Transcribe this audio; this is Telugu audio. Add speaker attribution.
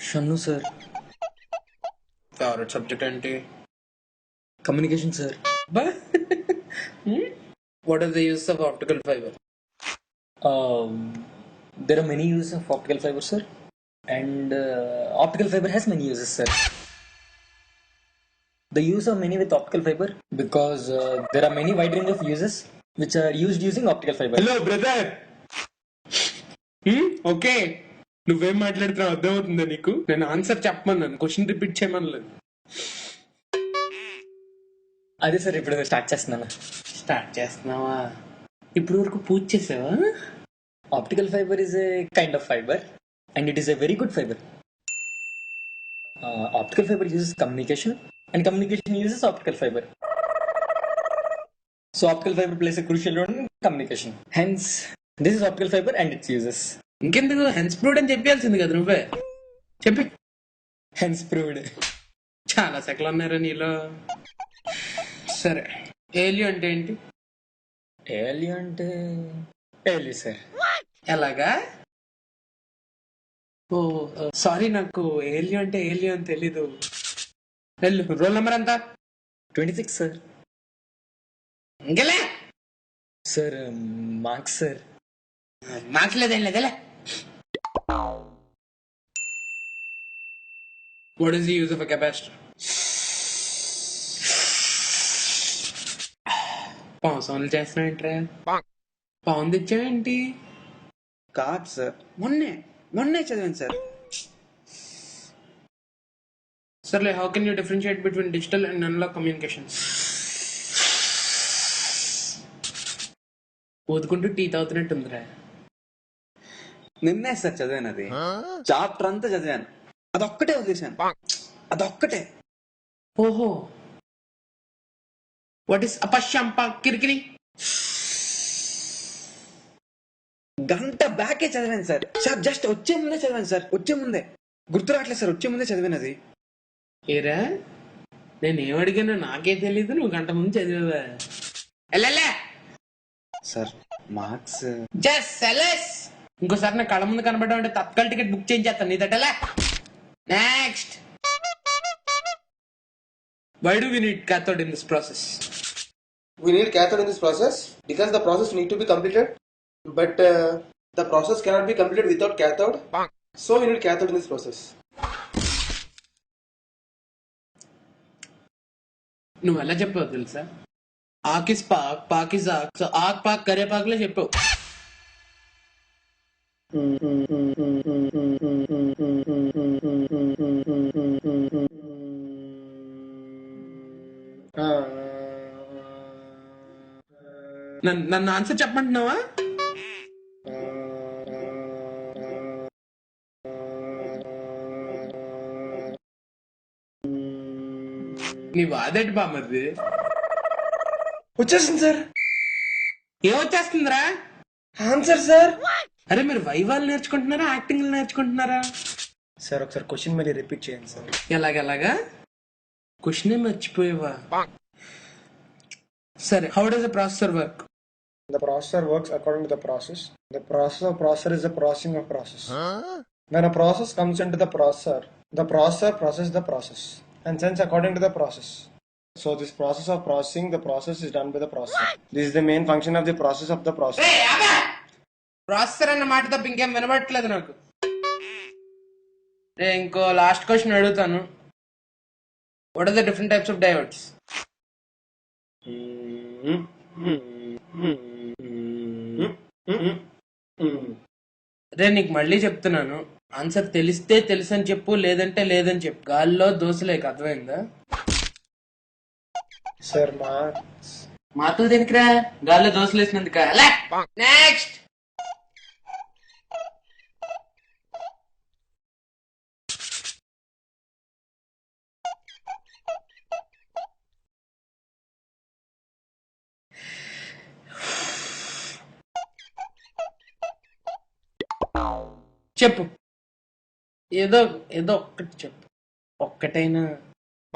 Speaker 1: షన్ను సార్.
Speaker 2: ఫేవరెట్ సబ్జెక్ట్ ఏంటి?
Speaker 1: Communication sir.
Speaker 2: బా what are the uses of optical fibre?
Speaker 1: There are many uses of optical fiber, sir, and optical fiber has many uses, sir. The use of many with optical fiber because there are many wide range of uses which are used using optical fiber.
Speaker 2: Hello brother. Okay, నువ్వేం మాట్లాడుతున్నావు అర్థమవుతుందా నీకు? నేను ఆన్సర్ చెప్పమన్నాను, క్వశ్చన్ రిపీట్ చేయమనలేదు.
Speaker 1: అదే సార్ ఇప్పుడు స్టార్ట్ చేస్తున్నాను.
Speaker 2: స్టార్ట్ చేస్తున్నావా? ఇప్పుడు వరకు పూజ చేసావా?
Speaker 1: Optical fiber is a kind of fiber and it is a very good fiber. Optical fiber uses communication and communication uses optical fiber. So optical fiber plays a crucial role in communication. Hence, this is optical fiber and its uses.
Speaker 2: ఇంకెందుకు హెన్స్ ప్రూవ్డ్ అని చెప్పాల్సింది కదా నువ్వే. చెప్పి.
Speaker 1: Hence proved.
Speaker 2: చాలా సెకలు ఉన్నారా నీలో? సరే, ఏలియో అంటే ఏంటి?
Speaker 1: ఏలియో అంటే ఏలి సార్.
Speaker 2: ఎలాగా? ఓ సారీ, నాకు ఏలియో అంటే ఏలియో అని తెలీదు. వెళ్ళు, రోల్ నెంబర్ ఎంత?
Speaker 1: 26 సార్.
Speaker 2: ఇంకెలే
Speaker 1: సార్ మార్క్స్ సార్.
Speaker 2: మార్క్స్ లేదేం లేదలే. What is the use of a capacitor? పావు సౌండ్లు చేస్తున్నావు ఏంట్రా? పావును తెచ్చావేంటి?
Speaker 3: కాదు సార్, మొన్నే చదివాను సార్.
Speaker 2: సర్లే, how can you differentiate between digital and analog communications? ఊదుకుంటూ టీ తాగుతున్నట్టుందిరా.
Speaker 3: నిన్నే సార్ చదివాను, అది చాప్టర్ అంతా చదివాను, అదొక్కటే వదిలేశాను, అదొక్కటే.
Speaker 2: ఓహో, వాట్ ఇస్ అపశ్యంప కిరికిరి?
Speaker 3: గంట బ్యాకే చదివాను సార్. సార్ జస్ట్ వచ్చే ముందే చదివాను సార్, వచ్చే ముందే. గుర్తు రావట్లేదు సార్, వచ్చే ముందే చదివాను అది.
Speaker 2: ఏరా, నేను ఏమడిగానో నాకే తెలీదు, నువ్వు గంట ముందు చదివా.
Speaker 3: సార్ మార్క్స్
Speaker 2: ఇంకోసారి నా కళ్ళ ముందు కనబడ్డా అంటే తత్కాల టికెట్ బుక్ చేయించేస్తాను నీ దట్టలే. Next, why do we need cathode in this process?
Speaker 4: We need cathode in this process because the process need to be completed, but the process cannot be completed without cathode. So we need cathode in this process.
Speaker 2: నువ్వు ఎలా చెప్పావు తెలుసా? ఆకిస్ పాక్, పాకిస్ ఆక్, సో ఆక్ పాక్ కరే పాక్లే చెప్పావు. నన్ను ఆన్సర్ చెప్పమంటున్నావా? నీ వాదేటి బామర్ది?
Speaker 4: వచ్చేసింది సార్.
Speaker 2: ఏమొచ్చేస్తుందిరా?
Speaker 4: Answer sir.
Speaker 2: అరే, మీరు వైవాలు నేర్చుకుంటున్నారా, యాక్టింగ్ నేర్చుకుంటున్నారా?
Speaker 1: సార్ ఒకసారి క్వశ్చన్ మళ్ళీ రిపీట్ చేయండి సార్.
Speaker 2: ఎలాగెలాగా? క్వశ్చన్ మర్చిపోయావా? సరే, how does the processor work?
Speaker 5: The processor works according to the process. The process of processor is the processing of process. When a process comes into the processor processes the process and sends according to the process. So this process of processing the process is done by the processor. This is the main function of the process of the process.
Speaker 2: Processor అన్న మాట తప్ప ఇంకేం వినబడట్లేదు నాకు. ఇంకో లాస్ట్ క్వశ్చన్ అడుగుతాను. What are the different types of diodes? రే, నీకు మళ్ళీ చెప్తున్నాను, ఆన్సర్ తెలిస్తే తెలుసని చెప్పు, లేదంటే లేదని చెప్పు. గాల్లో దోశలేక, అర్థమైందా?
Speaker 5: Sir, marks.
Speaker 2: మార్కులు దేనికిరా? గాల్లో దోశలు వేసినందుక? నెక్స్ట్, చెప్పు. ఏదో ఏదో ఒక్కటి చెప్పు, ఒక్కటైనా.